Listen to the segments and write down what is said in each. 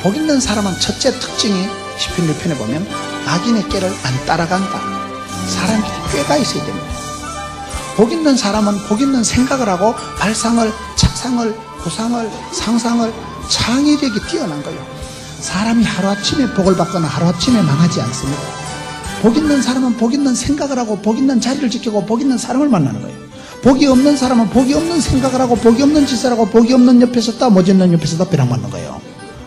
복 있는 사람은 첫째 특징이 시편 1편에 보면 악인의 꾀를 안 따라간다. 사람이 꾀가 있어야 됩니다. 복 있는 사람은 복 있는 생각을 하고 발상을, 착상을, 구상을, 상상을, 창의력이 뛰어난 거예요. 사람이 하루아침에 복을 받거나 하루아침에 망하지 않습니다. 복 있는 사람은 복 있는 생각을 하고 복 있는 자리를 지키고 복 있는 사람을 만나는 거예요. 복이 없는 사람은 복이 없는 생각을 하고 복이 없는 짓을 하고 복이 없는 옆에서 다 못 있는 옆에서 다 벼락 맞는 거예요.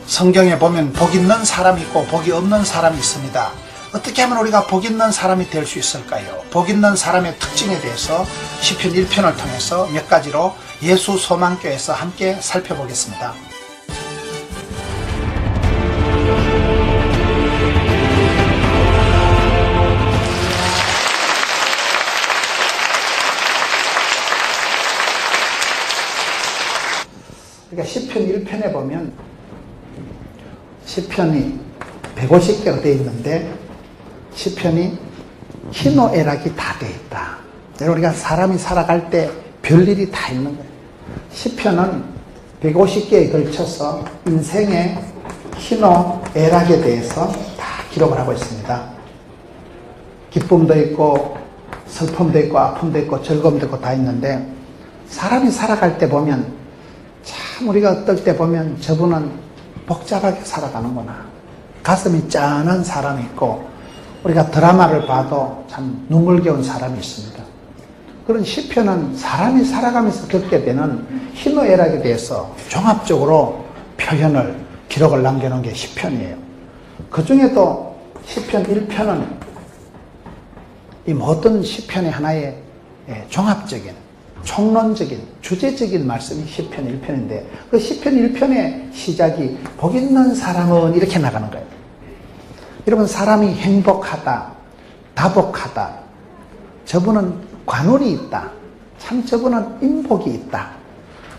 성경에 보면 복 있는 사람이 있고 복이 없는 사람이 있습니다. 어떻게 하면 우리가 복 있는 사람이 될 수 있을까요? 복 있는 사람의 특징에 대해서 시편 1편을 통해서 몇 가지로 예수 소망교회에서 함께 살펴보겠습니다. 그러니까 시편 1편에 보면 시편이 150개로 되어 있는데 시편이 희노애락이 다 되어 있다. 우리가 사람이 살아갈 때 별일이 다 있는 거예요. 시편은 150개에 걸쳐서 인생의 희노애락에 대해서 다 기록을 하고 있습니다. 기쁨도 있고 슬픔도 있고 아픔도 있고 즐거움도 있고 다 있는데 사람이 살아갈 때 보면 참 우리가 어떨 때 보면 저분은 복잡하게 살아가는구나. 가슴이 짠한 사람이 있고 우리가 드라마를 봐도 참 눈물겨운 사람이 있습니다. 그런 시편은 사람이 살아가면서 겪게 되는 희노애락에 대해서 종합적으로 표현을 기록을 남겨놓은 게 시편이에요. 그 중에도 시편 1편은 이 모든 시편의 하나의 종합적인 총론적인 주제적인 말씀이 시편 1편인데 그 시편 1편의 시작이 복 있는 사람은 이렇게 나가는 거예요. 여러분 사람이 행복하다, 다복하다, 저분은 관운이 있다, 참 저분은 인복이 있다,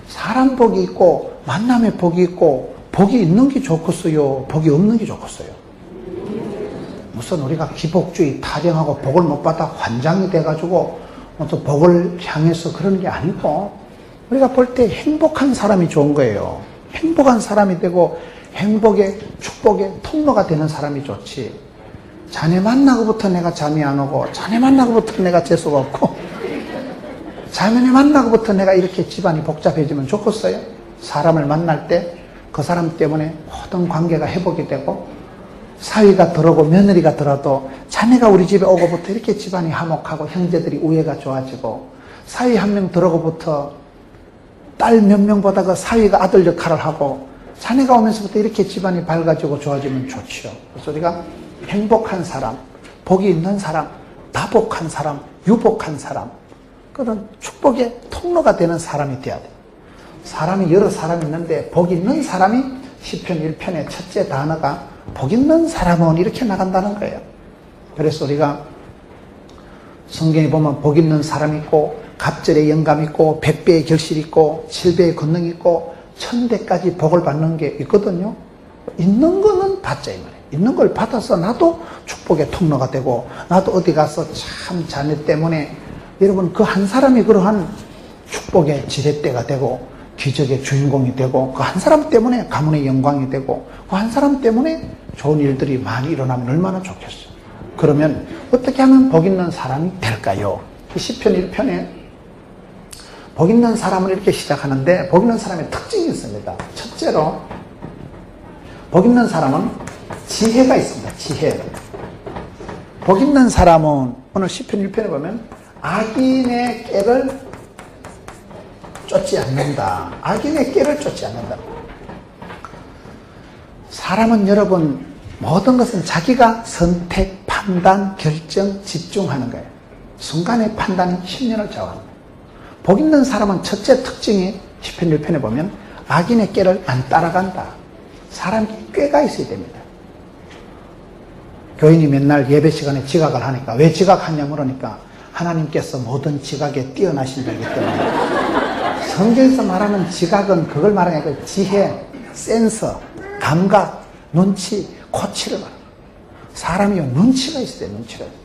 사람 복이 있고 만남의 복이 있고 복이 있는 게 좋겠어요, 복이 없는 게 좋겠어요? 무슨 우리가 기복주의 타령하고 복을 못 받아 환장이 돼가지고 또 복을 향해서 그러는 게 아니고 우리가 볼 때 행복한 사람이 좋은 거예요. 행복한 사람이 되고 행복의 축복의 통로가 되는 사람이 좋지. 자네 만나고부터 내가 잠이 안 오고 자네 만나고부터 내가 재수가 없고 자네 만나고부터 내가 이렇게 집안이 복잡해지면 좋겠어요? 사람을 만날 때 그 사람 때문에 모든 관계가 회복이 되고 사위가 들어오고 며느리가 들어도 자네가 우리 집에 오고부터 이렇게 집안이 화목하고 형제들이 우애가 좋아지고 사위 한 명 들어오고부터 딸 몇 명보다 그 사위가 아들 역할을 하고 자네가 오면서부터 이렇게 집안이 밝아지고 좋아지면 좋죠. 그래서 우리가 행복한 사람, 복이 있는 사람, 다복한 사람, 유복한 사람 그런 축복의 통로가 되는 사람이 돼야 돼요. 사람이 여러 사람이 있는데 복 있는 사람이 시편 1편의 첫째 단어가 복 있는 사람은 이렇게 나간다는 거예요. 그래서 우리가 성경에 보면 복 있는 사람 있고 갑절의 영감 있고 100배의 결실 있고 7배의 권능 있고 1000배까지 복을 받는 게 있거든요. 있는 거는 받자 이 말이에요. 있는 걸 받아서 나도 축복의 통로가 되고 나도 어디 가서 참 자네 때문에 여러분 그 한 사람이 그러한 축복의 지렛대가 되고 기적의 주인공이 되고 그 한 사람 때문에 가문의 영광이 되고 그 한 사람 때문에 좋은 일들이 많이 일어나면 얼마나 좋겠어요. 그러면 어떻게 하면 복 있는 사람이 될까요? 시편 1편에 복 있는 사람을 이렇게 시작하는데 복 있는 사람의 특징이 있습니다. 첫째로 복 있는 사람은 지혜가 있습니다. 지혜. 복 있는 사람은 오늘 시편 1편에 보면 악인의 꾀를 쫓지 않는다. 악인의 꾀를 쫓지 않는다. 사람은 여러분 모든 것은 자기가 선택, 판단, 결정, 집중하는 거예요. 순간의 판단이 10년을 좌우합니다. 복 있는 사람은 첫째 특징이 시편 1편에 보면 악인의 꾀를 안 따라간다. 사람이 꾀가 있어야 됩니다. 교인이 맨날 예배 시간에 지각을 하니까 왜 지각하냐 물으니까 하나님께서 모든 지각에 뛰어나신다기 때문에 성경에서 말하는 지각은 그걸 말하는 게 지혜, 센서, 감각, 눈치, 코치를 말합니다. 사람이 눈치가 있어야 돼요. 눈치가 있어야 돼요.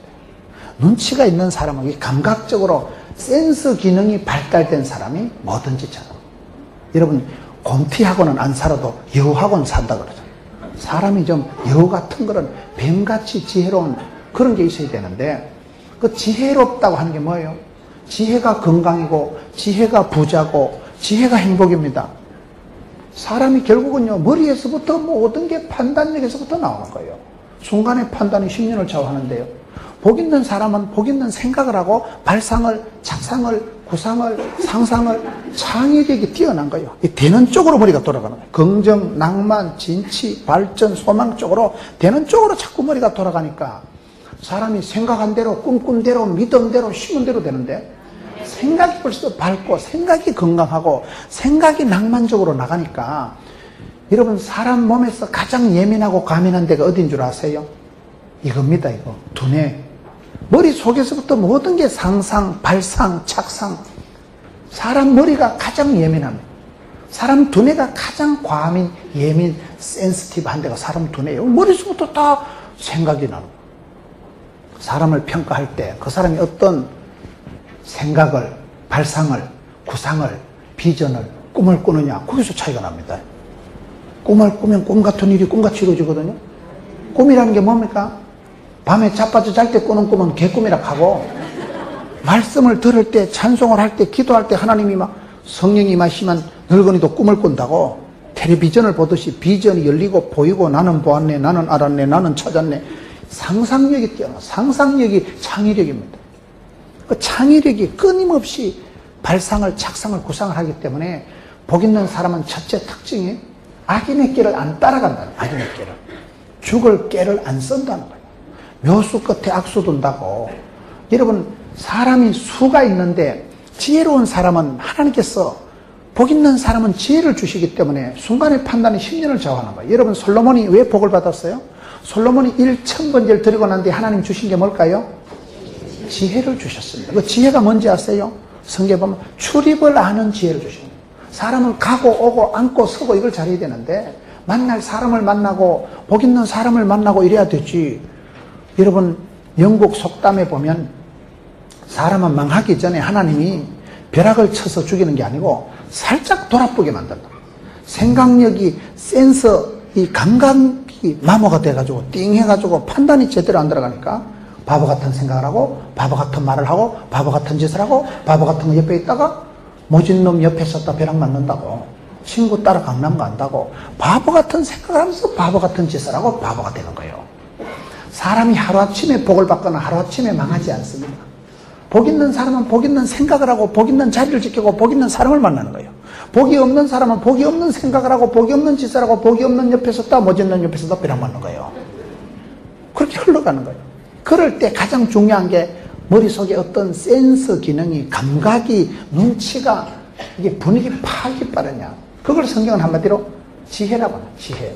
눈치가 있는 사람은 감각적으로 센서 기능이 발달된 사람이 뭐든지 잘합니다. 여러분 곰티하고는 안 살아도 여우하고는 산다 그러잖아요. 사람이 좀 여우 같은 그런 뱀같이 지혜로운 그런 게 있어야 되는데, 그 지혜롭다고 하는 게 뭐예요? 지혜가 건강이고, 지혜가 부자고, 지혜가 행복입니다. 사람이 결국은요, 머리에서부터 모든 게 판단력에서부터 나오는 거예요. 순간의 판단이 10년을 좌우하는데요. 복 있는 사람은 복 있는 생각을 하고, 발상을, 착상을, 구상을, 상상을, 창의력이 뛰어난 거예요. 이 되는 쪽으로 머리가 돌아가는 거예요. 긍정, 낭만, 진취, 발전, 소망 쪽으로, 되는 쪽으로 자꾸 머리가 돌아가니까 사람이 생각한 대로, 꿈꾼 대로, 믿은 대로, 심은 대로 되는데, 생각이 벌써 밝고, 생각이 건강하고, 생각이 낭만적으로 나가니까, 여러분, 사람 몸에서 가장 예민하고 과민한 데가 어딘 줄 아세요? 이겁니다, 이거. 두뇌. 머릿속에서부터 모든 게 상상, 발상, 착상. 사람 머리가 가장 예민합니다. 사람 두뇌가 가장 과민, 예민, 센스티브한 데가 사람 두뇌예요. 머릿속부터 다 생각이 나는 거예요. 사람을 평가할 때 그 사람이 어떤 생각을, 발상을, 구상을, 비전을, 꿈을 꾸느냐, 거기서 차이가 납니다. 꿈을 꾸면 꿈 같은 일이 꿈같이 이루어지거든요. 꿈이라는 게 뭡니까? 밤에 자빠져 잘 때 꾸는 꿈은 개꿈이라 하고, 말씀을 들을 때, 찬송을 할 때, 기도할 때 하나님이 막 성령이 임하시면 늙은이도 꿈을 꾼다고, 텔레비전을 보듯이 비전이 열리고 보이고, 나는 보았네, 나는 알았네, 나는 찾았네. 상상력이 뛰어나. 상상력이 창의력입니다. 그 창의력이 끊임없이 발상을, 착상을, 구상을 하기 때문에 복 있는 사람은 첫째 특징이 악인의 길을 안 따라간다는 거예요. 악인의 길을. 죽을 깨를 안 쓴다는 거예요. 묘수 끝에 악수 둔다고. 여러분, 사람이 수가 있는데 지혜로운 사람은 하나님께서, 복 있는 사람은 지혜를 주시기 때문에 순간의 판단이 10년을 좌우하는 거예요. 여러분, 솔로몬이 왜 복을 받았어요? 솔로몬이 1000번째를 드리고 난 뒤에 하나님 주신 게 뭘까요? 지혜를 주셨습니다. 그 지혜가 뭔지 아세요? 성경에 보면 출입을 아는 지혜를 주십니다. 사람을 가고 오고 앉고 서고 이걸 잘해야 되는데, 만날 사람을 만나고 복 있는 사람을 만나고 이래야 되지. 여러분, 영국 속담에 보면 사람은 망하기 전에 하나님이 벼락을 쳐서 죽이는 게 아니고 살짝 돌아보게 만든다. 생각력이, 센서, 이 감각이 마모가 돼가지고 띵 해가지고 판단이 제대로 안 들어가니까 바보 같은 생각을 하고, 바보 같은 말을 하고, 바보 같은 짓을 하고, 바보 같은 거 옆에 있다가 모진 놈 옆에 섰다 벼락 맞는다고, 친구 따라 강남 간다고, 바보 같은 생각을 하면서 바보 같은 짓을 하고 바보가 되는 거예요. 사람이 하루아침에 복을 받거나 하루아침에 망하지 않습니다. 복 있는 사람은 복 있는 생각을 하고, 복 있는 자리를 지키고, 복 있는 사람을 만나는 거예요. 복이 없는 사람은 복이 없는 생각을 하고, 복이 없는 짓을 하고, 복이 없는 옆에 섰다 모진 놈 옆에 섰다 벼락 맞는 거예요. 그렇게 흘러가는 거예요. 그럴 때 가장 중요한 게 머릿속에 어떤 센서 기능이, 감각이, 눈치가, 이게 분위기 파악이 빠르냐. 그걸 성경은 한마디로 지혜라고 합니다. 지혜.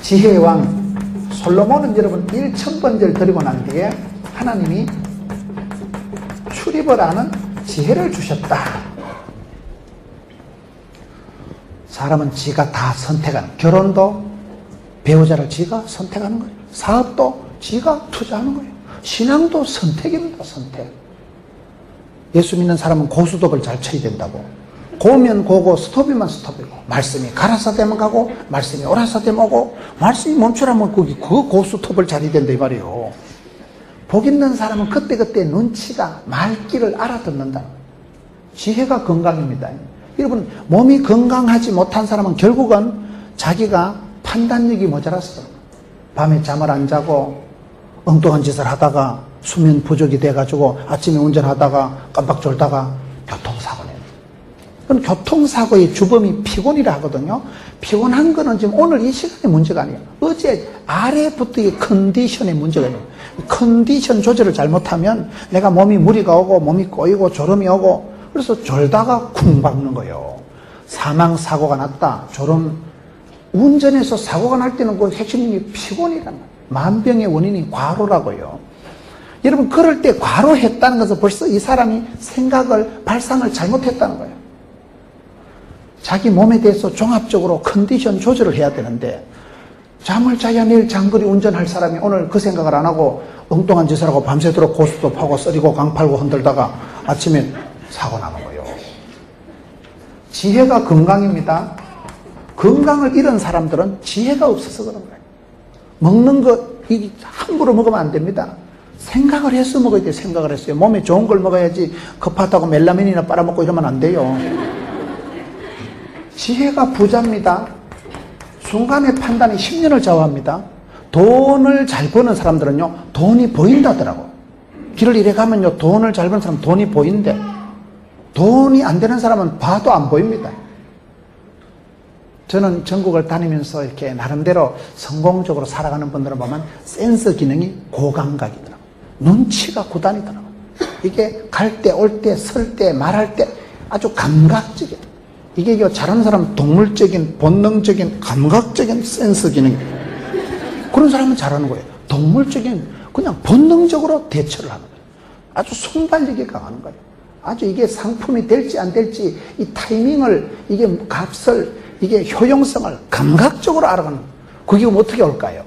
지혜의 왕 솔로몬은 여러분 1000번째를 드리고 난 뒤에 하나님이 출입을 하는 지혜를 주셨다. 사람은 지가 다 선택하는, 결혼도 배우자를 지가 선택하는 거예요. 사업도 지가 투자하는 거예요. 신앙도 선택입니다. 선택. 예수 믿는 사람은 고스톱을 잘 쳐야 된다고. 고면 고고, 스톱이면 스톱이고, 말씀이 가라사 되면 가고, 말씀이 오라사 되면 오고, 말씀이 멈추라면 그 고스톱을 잘 해야 된다 이 말이에요. 복 있는 사람은 그때그때 눈치가, 말귀를 알아듣는다. 지혜가 건강입니다. 여러분, 몸이 건강하지 못한 사람은 결국은 자기가 판단력이 모자라서 밤에 잠을 안 자고 엉뚱한 짓을 하다가 수면 부족이 돼가지고 아침에 운전하다가 깜빡 졸다가 교통사고 내요. 그럼 교통사고의 주범이 피곤이라 하거든요. 피곤한 거는 지금 오늘 이 시간의 문제가 아니에요. 어제 아래부터 이 컨디션의 문제가 있어요. 컨디션 조절을 잘못하면 내가 몸이 무리가 오고 몸이 꼬이고 졸음이 오고, 그래서 졸다가 쿵 박는 거예요. 사망사고가 났다. 졸음. 운전해서 사고가 날 때는 그 핵심이 피곤이란 말이에요. 만병의 원인이 과로라고요. 여러분, 그럴 때 과로했다는 것은 벌써 이 사람이 생각을, 발상을 잘못했다는 거예요. 자기 몸에 대해서 종합적으로 컨디션 조절을 해야 되는데, 잠을 자야 내일 장거리 운전할 사람이 오늘 그 생각을 안 하고 엉뚱한 짓을 하고 밤새도록 고스톱 하고 쓰리고 강팔고 흔들다가 아침에 사고 나는 거예요. 지혜가 건강입니다. 건강을 잃은 사람들은 지혜가 없어서 그런 거예요. 먹는 거 이 함부로 먹으면 안 됩니다. 생각을 해서 먹어야 돼요. 생각을 했어요. 몸에 좋은 걸 먹어야지 급하다고 멜라민이나 빨아먹고 이러면 안 돼요. 지혜가 부자입니다. 순간의 판단이 10년을 좌우합니다. 돈을 잘 버는 사람들은요, 돈이 보인다더라고. 길을 이래 가면요, 돈을 잘 버는 사람은 돈이 보인대. 돈이 안 되는 사람은 봐도 안 보입니다. 저는 전국을 다니면서 이렇게 나름대로 성공적으로 살아가는 분들을 보면 센서 기능이 고감각이더라고요. 눈치가 구단이더라고요. 이게 갈 때, 올 때, 설 때, 말할 때 아주 감각적인, 이게 잘하는 사람은 동물적인, 본능적인, 감각적인 센서 기능이, 그런 사람은 잘하는 거예요. 동물적인, 그냥 본능적으로 대처를 하는 거예요. 아주 순발력이 강한 거예요. 아주 이게 상품이 될지 안 될지, 이 타이밍을, 이게 값을, 이게 효용성을 감각적으로 알아가는 거예요. 그게 어떻게 올까요?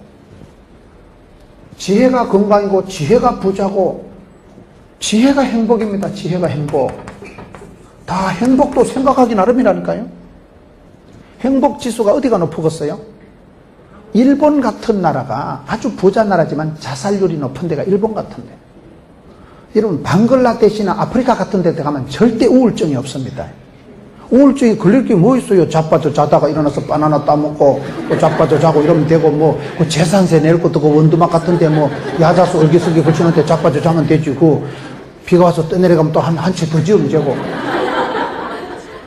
지혜가 건강이고, 지혜가 부자고, 지혜가 행복입니다. 지혜가 행복. 다 행복도 생각하기 나름이라니까요. 행복 지수가 어디가 높겠어요? 일본 같은 나라가 아주 부자 나라지만 자살률이 높은 데가 일본 같은데. 여러분, 방글라데시나 아프리카 같은 데 가면 절대 우울증이 없습니다. 우울증이 걸릴 게 뭐 있어요? 자빠져 자다가 일어나서 바나나 따먹고, 자빠져 자고 이러면 되고, 그 재산세 낼 것도 그 원두막 같은데 야자수 얼기설기 걸치는데 자빠져 자면 되지. 비가 와서 떠내려가면 또 한 채 더 지으면 되고.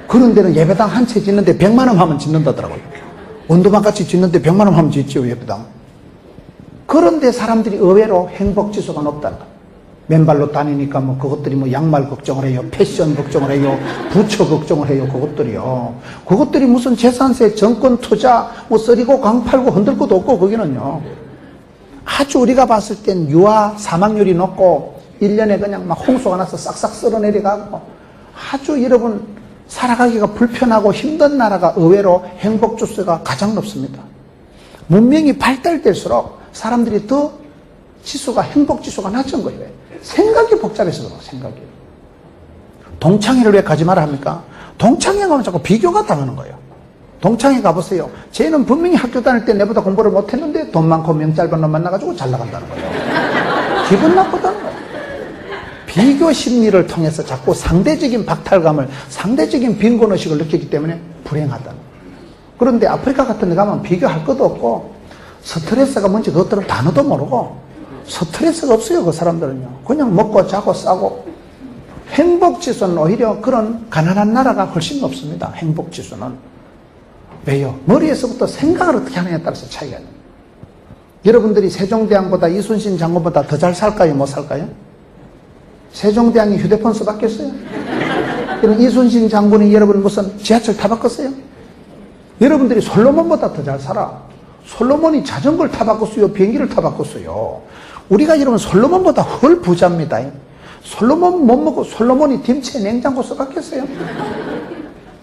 그런 데는 예배당 한 채 짓는데 100만 원 하면 짓는다더라고요. 원두막 같이 짓는데 100만 원 하면 짓지요, 예배당. 그런데 사람들이 의외로 행복지수가 높다는 거예요. 맨발로 다니니까 그것들이 양말 걱정을 해요. 패션 걱정을 해요. 부처 걱정을 해요. 그것들이요. 그것들이 무슨 재산세, 정권 투자, 썰이고 강팔고 흔들 것도 없고, 거기는요. 아주 우리가 봤을 땐 유아 사망률이 높고, 1년에 그냥 홍수가 나서 싹싹 쓸어 내려가고, 아주 여러분, 살아가기가 불편하고 힘든 나라가 의외로 행복지수가 가장 높습니다. 문명이 발달될수록 사람들이 더 지수가, 행복지수가 낮은 거예요. 생각이 복잡해서 그래요, 생각이. 동창회를 왜 가지 마라 합니까? 동창회 가면 자꾸 비교가 당하는 거예요. 동창회 가보세요. 쟤는 분명히 학교 다닐 때 내보다 공부를 못했는데 돈 많고 명 짧은 놈 만나가지고 잘 나간다는 거예요. 기분 나쁘다는 거예요. 비교 심리를 통해서 자꾸 상대적인 박탈감을, 상대적인 빈곤의식을 느끼기 때문에 불행하다는 거예요. 그런데 아프리카 같은 데 가면 비교할 것도 없고, 스트레스가 뭔지 그것들은 단어도 모르고, 스트레스가 없어요, 그 사람들은요. 그냥 먹고 자고 싸고. 행복지수는 오히려 그런 가난한 나라가 훨씬 높습니다. 행복지수는. 왜요? 머리에서부터 생각을 어떻게 하느냐에 따라서 차이가 있는 거예요. 여러분들이 세종대왕보다 이순신 장군보다 더 잘 살까요? 못 살까요? 세종대왕이 휴대폰 써봤겠어요? 그럼 이순신 장군이 여러분 무슨 지하철 타봤겠어요? 여러분들이 솔로몬보다 더 잘 살아. 솔로몬이 자전거를 타봤겠어요? 비행기를 타봤겠어요? 우리가 여러분 솔로몬보다 훨 부자입니다. 솔로몬 못 먹고 솔로몬이 김치에 냉장고 써봤겠어요?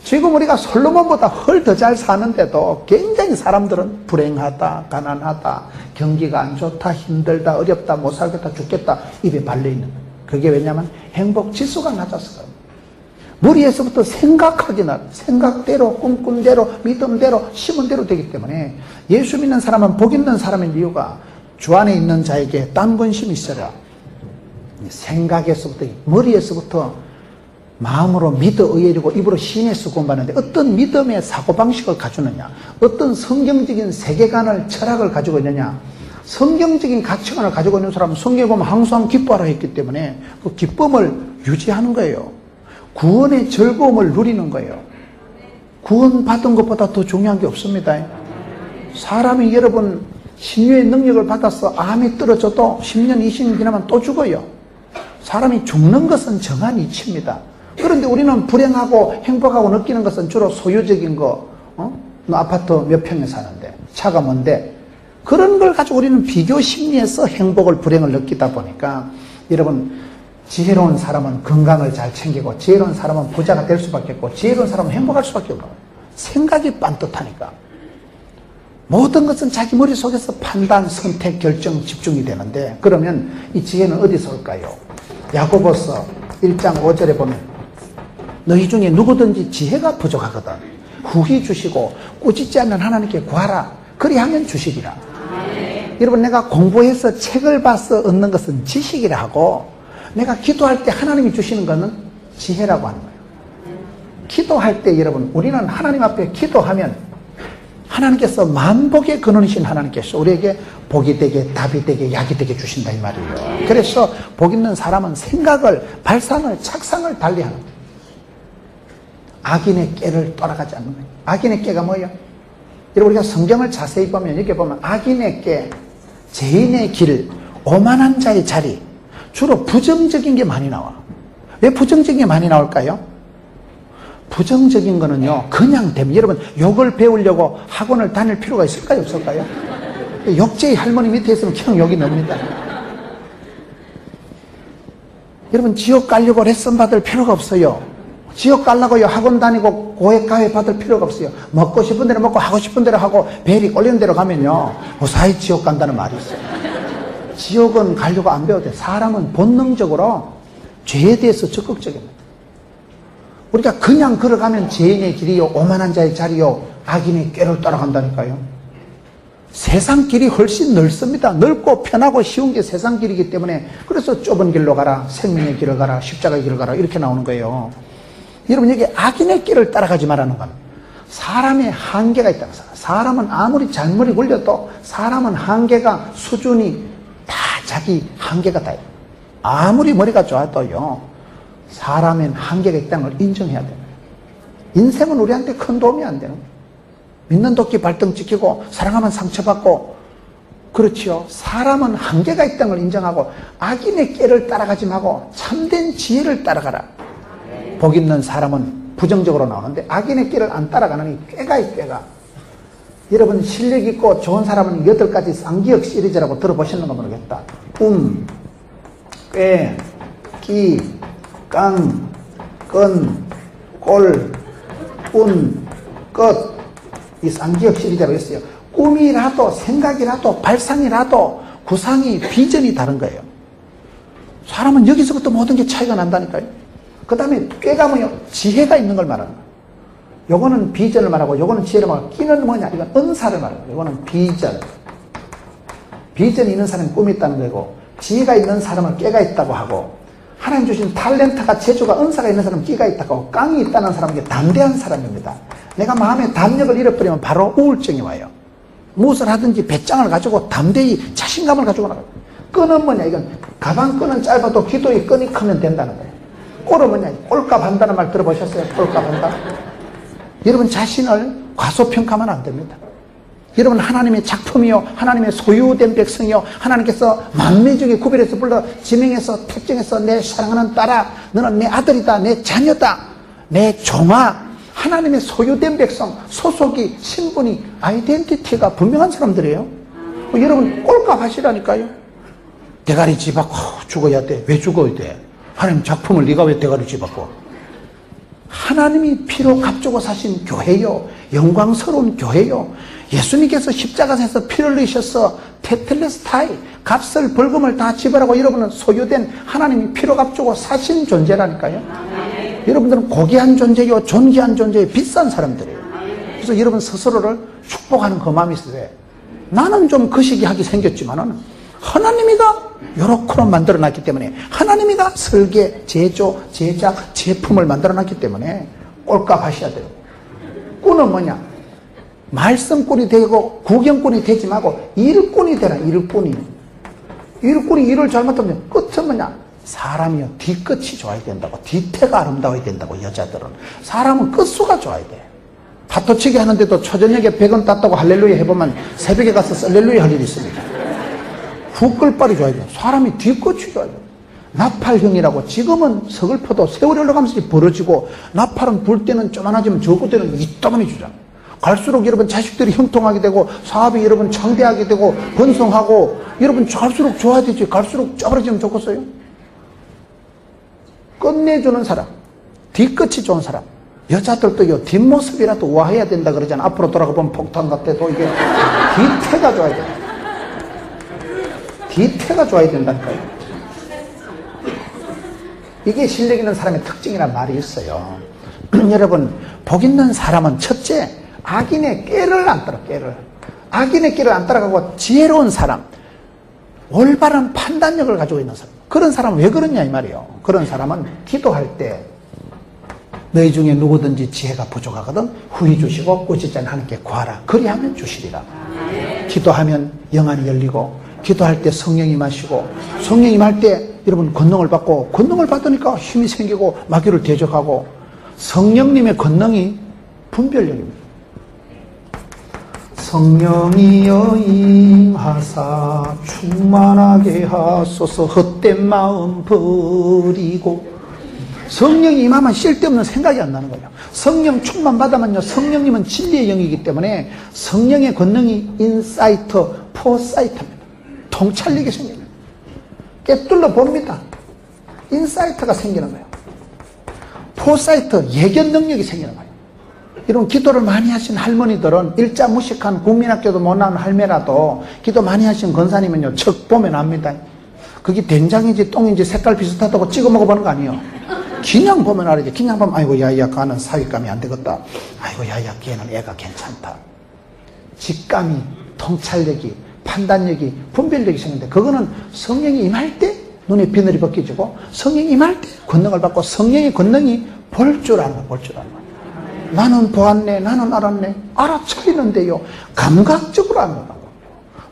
지금 우리가 솔로몬보다 훨 더 잘 사는데도 굉장히 사람들은 불행하다, 가난하다, 경기가 안 좋다, 힘들다, 어렵다, 못 살겠다, 죽겠다 입에 발려있는 거예요. 그게 왜냐하면 행복지수가 낮아서 그래요. 머리에서부터 생각하기나 생각대로, 꿈꾼대로, 믿음대로, 심은대로 되기 때문에 예수 믿는 사람은 복 있는 사람인 이유가 주 안에 있는 자에게 딴 근심이 있어라. 생각에서부터, 머리에서부터 마음으로 믿어 의외이고 입으로 신에서 공부하는데 어떤 믿음의 사고방식을 가지느냐, 어떤 성경적인 세계관을, 철학을 가지고 있느냐, 성경적인 가치관을 가지고 있는 사람은 성경에 보면 항상 기뻐하라 했기 때문에 그 기쁨을 유지하는 거예요. 구원의 즐거움을 누리는 거예요. 구원받은 것보다 더 중요한 게 없습니다. 사람이 여러분 신유의 능력을 받아서 암이 떨어져도 10년, 20년 지나면 또 죽어요. 사람이 죽는 것은 정한 이치입니다. 그런데 우리는 불행하고 행복하고 느끼는 것은 주로 소유적인 거, 너 아파트 몇 평에 사는데, 차가 뭔데, 그런 걸 가지고 우리는 비교 심리에서 행복을, 불행을 느끼다 보니까 여러분, 지혜로운 사람은 건강을 잘 챙기고, 지혜로운 사람은 부자가 될 수밖에 없고, 지혜로운 사람은 행복할 수밖에 없고, 생각이 빤듯하니까. 모든 것은 자기 머릿속에서 판단, 선택, 결정, 집중이 되는데, 그러면 이 지혜는 어디서 올까요? 야고보서 1장 5절에 보면 너희 중에 누구든지 지혜가 부족하거든 구히 주시고 꾸짖지 않는 하나님께 구하라. 그리하면 주시리라. 여러분, 내가 공부해서 책을 봐서 얻는 것은 지식이라 하고, 내가 기도할 때 하나님이 주시는 것은 지혜라고 하는 거예요. 기도할 때 여러분, 우리는 하나님 앞에 기도하면 하나님께서 만복의 근원이신 하나님께서 우리에게 복이 되게, 답이 되게, 약이 되게 주신다 이 말이에요. 그래서 복 있는 사람은 생각을, 발상을, 착상을 달리하는 거예요. 악인의 꾀를 따라가지 않는 거예요. 악인의 꾀가 뭐예요? 여러분, 우리가 성경을 자세히 보면, 여기 보면 악인의 꾀, 죄인의 길, 오만한 자의 자리, 주로 부정적인 게 많이 나와. 왜 부정적인 게 많이 나올까요? 부정적인 거는요, 그냥 되면, 여러분, 욕을 배우려고 학원을 다닐 필요가 있을까요? 없을까요? 욕제의 할머니 밑에 있으면 그냥 욕이 납니다. 여러분, 지옥 가려고 레슨 받을 필요가 없어요. 지옥 가려고요, 학원 다니고 고액가회 받을 필요가 없어요. 먹고 싶은 대로 먹고 하고 싶은 대로 하고 벨이 꼴리는 대로 가면요, 무사히 지옥 간다는 말이 있어요. 지옥은 가려고 안 배워도 돼. 사람은 본능적으로 죄에 대해서 적극적입니다. 우리가 그냥 걸어가면 죄인의 길이요, 오만한 자의 자리요, 악인의 꾀를 따라간다니까요. 세상 길이 훨씬 넓습니다. 넓고 편하고 쉬운 게 세상 길이기 때문에, 그래서 좁은 길로 가라, 생명의 길을 가라, 십자가의 길을 가라, 이렇게 나오는 거예요. 여러분, 여기 악인의 길을 따라가지 말라는 건 사람의 한계가 있다는 거예요. 사람은 아무리 잔머리 굴려도 사람은 한계가, 수준이 다 자기 한계가 다 있어요. 아무리 머리가 좋아도요, 사람엔 한계가 있다는 걸 인정해야 돼요. 인생은 우리한테 큰 도움이 안 되는 거예요. 믿는 도끼 발등 찍히고 사랑하면 상처받고, 그렇지요. 사람은 한계가 있다는 걸 인정하고 악인의 꾀를 따라가지 말고 참된 지혜를 따라가라. 복 있는 사람은 부정적으로 나오는데 악인의 꾀를 안 따라가는 이 꾀가 이 꾀가. 여러분, 실력 있고 좋은 사람은 8가지 쌍기역 시리즈라고 들어보셨는 거 모르겠다. 꾀, 끼, 깡, 끈, 꼴, 운, 끝. 이 쌍기역 시리즈라고 했어요. 꿈이라도, 생각이라도, 발상이라도, 구상이, 비전이 다른 거예요. 사람은 여기서부터 모든 게 차이가 난다니까요. 그 다음에 꾀가 뭐예요? 지혜가 있는 걸 말하는 거예요. 요거는 비전을 말하고, 요거는 지혜를 말하고, 끼는 뭐냐? 이건 은사를 말하는 거예요. 요거는 비전. 비전이 있는 사람이 꿈이 있다는 거고, 지혜가 있는 사람은 꾀가 있다고 하고, 하나님 주신 탤런트가, 재주가, 은사가 있는 사람은 끼가 있다고 하고, 깡이 있다는 사람은 담대한 사람입니다. 내가 마음의 담력을 잃어버리면 바로 우울증이 와요. 무엇을 하든지 배짱을 가지고 담대히 자신감을 가지고 나가요. 끈은 뭐냐? 이건 가방 끈은 짧아도 기도의 끈이 크면 된다는 거예요. 꼴은 뭐냐? 꼴값 한다는 말 들어보셨어요? 꼴값 한다. 여러분, 자신을 과소평가하면 안 됩니다. 여러분, 하나님의 작품이요, 하나님의 소유된 백성이요, 하나님께서 만민 중에 구별해서 불러 지명해서 택정해서 내 사랑하는 딸아, 너는 내 아들이다, 내 자녀다, 내 종아, 하나님의 소유된 백성, 소속이, 신분이, 아이덴티티가 분명한 사람들이에요. 여러분, 꼴값 하시라니까요. 대가리 집어고 죽어야 돼. 왜 죽어야 돼? 하나님 작품을 네가 왜 대가리 집어고? 하나님이 피로 값주고 사신 교회요, 영광스러운 교회요, 예수님께서 십자가에서 피를 흘리셔서 테텔레스타이, 값을 벌금을 다 지불하고 여러분은 소유된 하나님이 피로 값주고 사신 존재라니까요. 여러분들은 고귀한 존재요, 존귀한 존재요, 비싼 사람들이에요. 그래서 여러분 스스로를 축복하는 그 마음이 있어요. 나는 좀 거시기하게 생겼지만은 하나님이가 요렇게 만들어놨기 때문에, 하나님이가 설계, 제조, 제작, 제품을 만들어놨기 때문에 꼴값 하셔야 돼요. 꾼은 뭐냐? 말씀꾼이 되고 구경꾼이 되지 말고 일꾼이 되라. 일꾼이 일을 잘못하면 끝은 뭐냐? 사람이요, 뒤끝이 좋아야 된다고, 뒤태가 아름다워야 된다고. 여자들은 사람은 끝수가 좋아야 돼. 파토치기 하는데도 초저녁에 100원 땄다고 할렐루야 해보면 새벽에 가서 썰렐루야 할 일이 있습니다. 후끌빨이 좋아야 돼. 사람이 뒤끝이 좋아야 돼. 나팔형이라고, 지금은 서글퍼도 세월이 흘러가면서 벌어지고, 나팔은 불 때는 쪼만하지만 적을 때는 이따만히 주잖아. 갈수록 여러분 자식들이 형통하게 되고, 사업이 여러분 창대하게 되고, 번성하고, 여러분 갈수록 좋아지지. 갈수록 쪄버려지면 좋겠어요? 끝내주는 사람, 뒤끝이 좋은 사람. 여자들도요, 뒷모습이라도 우아해야 된다 그러잖아. 앞으로 돌아가보면 폭탄 같아도 이게 뒤태가 좋아야 돼. 뒤태가 좋아야 된다니까요. 이게 실력 있는 사람의 특징이란 말이 있어요. 여러분, 복 있는 사람은 첫째, 악인의 꾀를 안 따라, 꾀를. 악인의 꾀를 안 따라가고 지혜로운 사람, 올바른 판단력을 가지고 있는 사람. 그런 사람은 왜 그러냐 이 말이에요. 그런 사람은 기도할 때 너희 중에 누구든지 지혜가 부족하거든 후히 주시고 꾸짖지 않는 하나님께 구하라. 그리하면 주시리라. 기도하면 영안이 열리고, 기도할 때 성령이 임하시고, 성령이 임할 때 여러분 권능을 받고, 권능을 받으니까 힘이 생기고 마귀를 대적하고, 성령님의 권능이 분별력입니다. 성령이여 임하사 충만하게 하소서 헛된 마음 버리고. 성령이 임하면 쓸데없는 생각이 안 나는 거예요. 성령 충만 받으면요, 성령님은 진리의 영이기 때문에 성령의 권능이 인사이트, 포사이트입니다. 통찰력이 생깁니다. 꿰뚫러 봅니다. 인사이트가 생기는 거예요. 포사이트, 예견 능력이 생기는 거예요. 이런 기도를 많이 하신 할머니들은 일자 무식한 국민학교도 못 나온 할매라도 기도 많이 하신 권사님은요, 척 보면 압니다. 그게 된장인지 똥인지 색깔 비슷하다고 찍어 먹어보는 거 아니에요. 그냥 보면 알아야지. 그냥 보면 아이고 야야 가는 사윗감이 안 되겠다. 아이고 야야 걔는 애가 괜찮다. 직감이, 통찰력이, 판단력이, 분별력이 생기는데, 그거는 성령이 임할 때 눈에 비늘이 벗겨지고, 성령이 임할 때 권능을 받고, 성령의 권능이 볼 줄 아는 거야. 볼 줄 아는 거야. 나는 보았네, 나는 알았네, 알아차리는데요, 감각적으로 아는 거라고.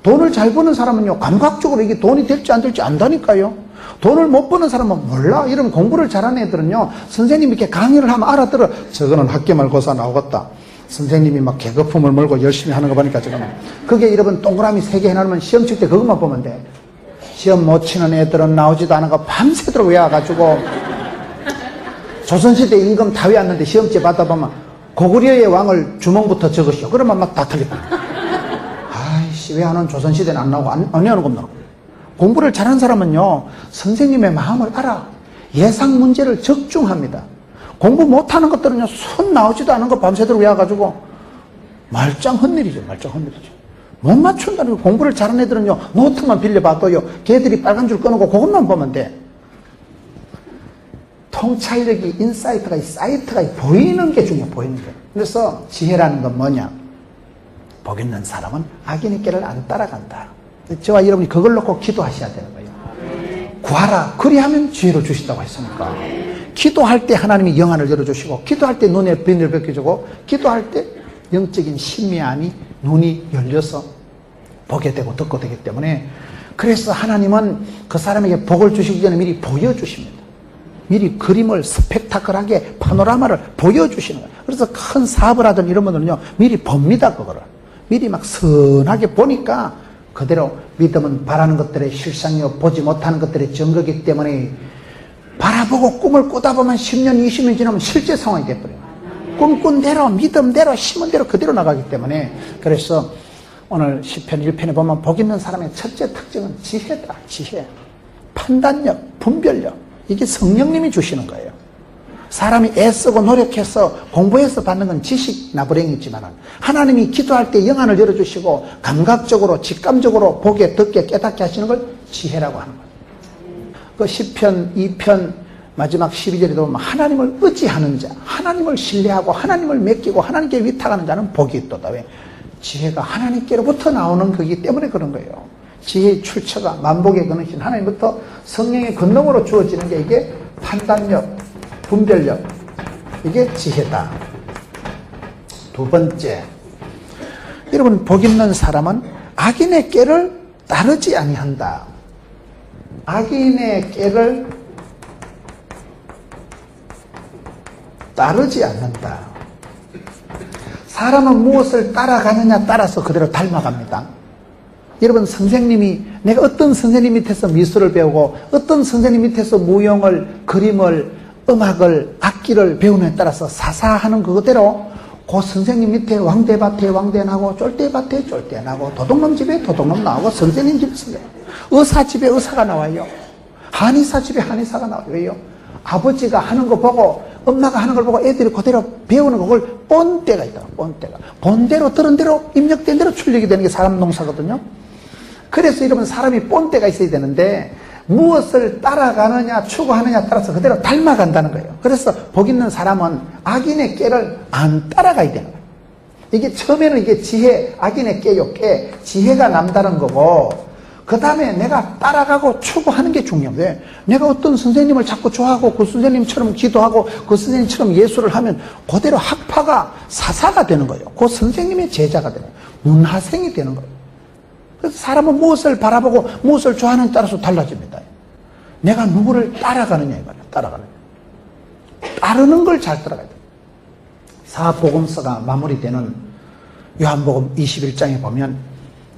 돈을 잘 버는 사람은요, 감각적으로 이게 돈이 될지 안 될지 안다니까요. 돈을 못 버는 사람은 몰라. 이런 공부를 잘하는 애들은요, 선생님이 이렇게 강의를 하면 알아들어. 저거는 학교 말고사 나오겠다. 선생님이 막 개거품을 몰고 열심히 하는 거 보니까 지금 그게 여러분 동그라미 3개 해놓으면 시험 칠 때 그것만 보면 돼. 시험 못 치는 애들은 나오지도 않은 거 밤새도록 외워가지고, 조선시대 임금 다 외웠는데 시험지 받아보면 고구려의 왕을 주몽부터 적으시오. 그러면 막 다 틀렸다. 아이씨, 왜 하는 조선시대는 안 나오고 안 외우는 겁니다. 공부를 잘하는 사람은요, 선생님의 마음을 알아. 예상 문제를 적중합니다. 공부 못하는 것들은요, 손 나오지도 않은 거 밤새도록 외워가지고 말짱 헛일이죠. 말짱 헛일이죠. 못 맞춘다는 거. 공부를 잘하는 애들은요, 노트만 빌려봐도요, 걔들이 빨간 줄 끊고 그것만 보면 돼. 통찰력이, 인사이트가, 사이트가 보이는 게 중요해. 보이는 게. 그래서 지혜라는 건 뭐냐? 복 있는 사람은 악인의 길을 안 따라간다. 저와 여러분이 그걸 놓고 기도하셔야 되는 거예요. 구하라. 그리하면 지혜를 주신다고 했으니까. 기도할 때 하나님이 영안을 열어주시고, 기도할 때 눈에 비늘을 벗겨주고, 기도할 때 영적인 심미안이 눈이 열려서 보게 되고 듣고 되기 때문에, 그래서 하나님은 그 사람에게 복을 주시기 전에 미리 보여주십니다. 미리 그림을 스펙타클하게 파노라마를 보여주시는 거예요. 그래서 큰 사업을 하든 이런 분들은요, 미리 봅니다. 그거를 미리 막 선하게 보니까 그대로 믿음은 바라는 것들의 실상이요 보지 못하는 것들의 증거이기 때문에, 바라보고 꿈을 꾸다 보면 10년 20년 지나면 실제 상황이 돼버려요. 꿈꾼 대로 믿음대로 심은 대로 그대로 나가기 때문에, 그래서 오늘 시편 1편에 보면 복 있는 사람의 첫째 특징은 지혜다. 지혜, 판단력, 분별력. 이게 성령님이 주시는 거예요. 사람이 애쓰고 노력해서 공부해서 받는 건 지식 나부랭이지만, 하나님이 기도할 때 영안을 열어주시고 감각적으로 직감적으로 보게 듣게 깨닫게 하시는 걸 지혜라고 하는 거예요. 그 시편 2편 마지막 12절에도 보면 하나님을 의지하는 자, 하나님을 신뢰하고 하나님을 맡기고 하나님께 위탁하는 자는 복이 있도다. 왜? 지혜가 하나님께로부터 나오는 거기 때문에 그런 거예요. 지혜의 출처가 만복의 근원이신 하나님부터 성령의 권능으로 주어지는 게 이게 판단력, 분별력, 이게 지혜다. 두 번째, 여러분 복 있는 사람은 악인의 꾀를 따르지 아니한다. 악인의 꾀를 따르지 않는다. 사람은 무엇을 따라가느냐 따라서 그대로 닮아갑니다. 여러분, 선생님이, 내가 어떤 선생님 밑에서 미술을 배우고 어떤 선생님 밑에서 무용을, 그림을, 음악을, 악기를 배우느냐에 따라서 사사하는 그대로 그 선생님 밑에 왕대밭에 왕대 나고, 쫄대밭에 쫄대 나고, 도둑놈 집에 도둑놈 나오고, 선생님 집에 선생님, 의사 집에 의사가 나와요. 한의사 집에 한의사가 나와요. 왜요? 아버지가 하는 거 보고, 엄마가 하는 걸 보고 애들이 그대로 배우는 그걸 본 때가 있다. 본 때가. 본 대로 들은 대로 입력된 대로 출력이 되는 게 사람 농사거든요. 그래서 여러분, 사람이 본 때가 있어야 되는데, 무엇을 따라가느냐 추구하느냐 따라서 그대로 닮아간다는 거예요. 그래서 복 있는 사람은 악인의 꾀를 안 따라가야 되는 거예요. 이게 처음에는 이게 지혜, 악인의 꾀요. 꾀, 지혜가 남다른 거고, 그 다음에 내가 따라가고 추구하는 게 중요해요. 왜? 내가 어떤 선생님을 자꾸 좋아하고 그 선생님처럼 기도하고 그 선생님처럼 예술을 하면 그대로 학파가 사사가 되는 거예요. 그 선생님의 제자가 되는 거예요. 문하생이 되는 거예요. 그래서 사람은 무엇을 바라보고 무엇을 좋아하느냐에 따라서 달라집니다. 내가 누구를 따라가느냐 이거예요. 따라가느냐. 따르는 걸 잘 따라가야 돼요. 사복음서가 마무리되는 요한복음 21장에 보면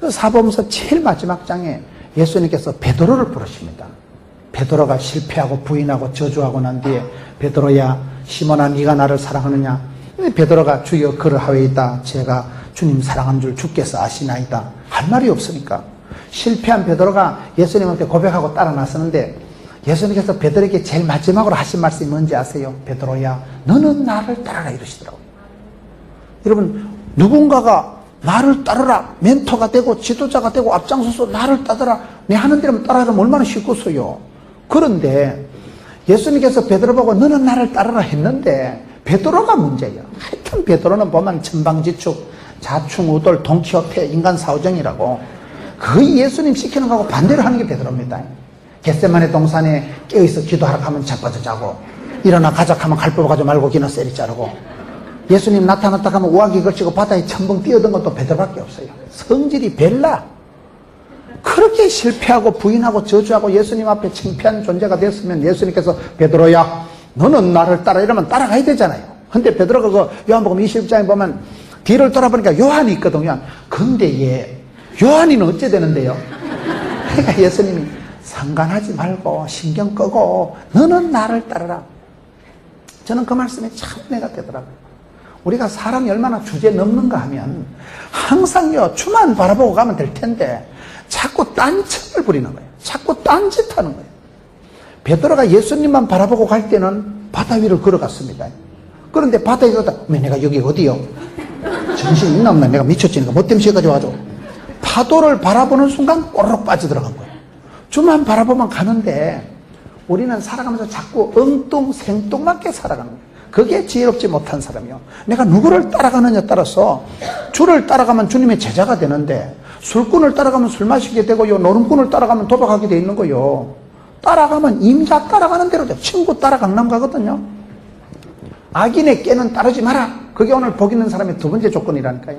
그 사복음서 제일 마지막 장에 예수님께서 베드로를 부르십니다. 베드로가 실패하고 부인하고 저주하고 난 뒤에 베드로야 시몬아 네가 나를 사랑하느냐? 근데 베드로가 주여 그러하오이다. 제가 주님 사랑하는 줄 주께서 아시나이다. 할 말이 없으니까 실패한 베드로가 예수님한테 고백하고 따라 나서는데 예수님께서 베드로에게 제일 마지막으로 하신 말씀이 뭔지 아세요? 베드로야 너는 나를 따라라 이러시더라고요. 여러분 누군가가 나를 따르라 멘토가 되고 지도자가 되고 앞장서서 나를 따르라 내 하는 대로 따라하면 얼마나 쉽겠어요. 그런데 예수님께서 베드로 보고 너는 나를 따르라 했는데 베드로가 문제예요. 하여튼 베드로는 보면 천방지축 자충우돌 동키호테 인간 사오정이라고 거의 예수님 시키는 거하고 반대로 하는 게 베드로입니다. 겟세마네 동산에 깨어있어 기도하라 하면 자빠져 자고 일어나 가자 하면 칼 뽑아가지고 말고 기나 세리 자르고 예수님 나타났다 하면 우아기 걸치고 바다에 첨벙 뛰어든 것도 베드로밖에 없어요. 성질이 벨라. 그렇게 실패하고 부인하고 저주하고 예수님 앞에 창피한 존재가 됐으면 예수님께서 베드로야 너는 나를 따라 이러면 따라가야 되잖아요. 근데 베드로가 그 요한복음 20장에 보면 뒤를 돌아보니까 요한이 있거든요. 근데 얘 요한이는 어째 되는데요? 그러니까 예수님이 상관하지 말고 신경 끄고 너는 나를 따르라. 저는 그 말씀에 참 은혜가 되더라고요. 우리가 사람이 얼마나 주제 넘는가 하면 항상요 주만 바라보고 가면 될 텐데 자꾸 딴짓을 부리는 거예요. 자꾸 딴짓하는 거예요. 베드로가 예수님만 바라보고 갈 때는 바다 위를 걸어갔습니다. 그런데 바다에 가다 왜 내가 여기 어디요? 정신이 있나 없나 내가 미쳤지니까 뭐 때문에 가져와가지고 파도를 바라보는 순간 꼬르륵 빠져들어간 거예요. 주만 바라보면 가는데 우리는 살아가면서 자꾸 엉뚱생뚱맞게 살아가는 거예요. 그게 지혜롭지 못한 사람이요. 내가 누구를 따라가느냐에 따라서 주를 따라가면 주님의 제자가 되는데 술꾼을 따라가면 술 마시게 되고요. 노름꾼을 따라가면 도박하게 돼 있는 거요. 따라가면 임자 따라가는 대로 돼. 친구 따라 강남 가거든요. 악인의 꾀는 따르지 마라. 그게 오늘 복 있는 사람의 두 번째 조건이라니까요.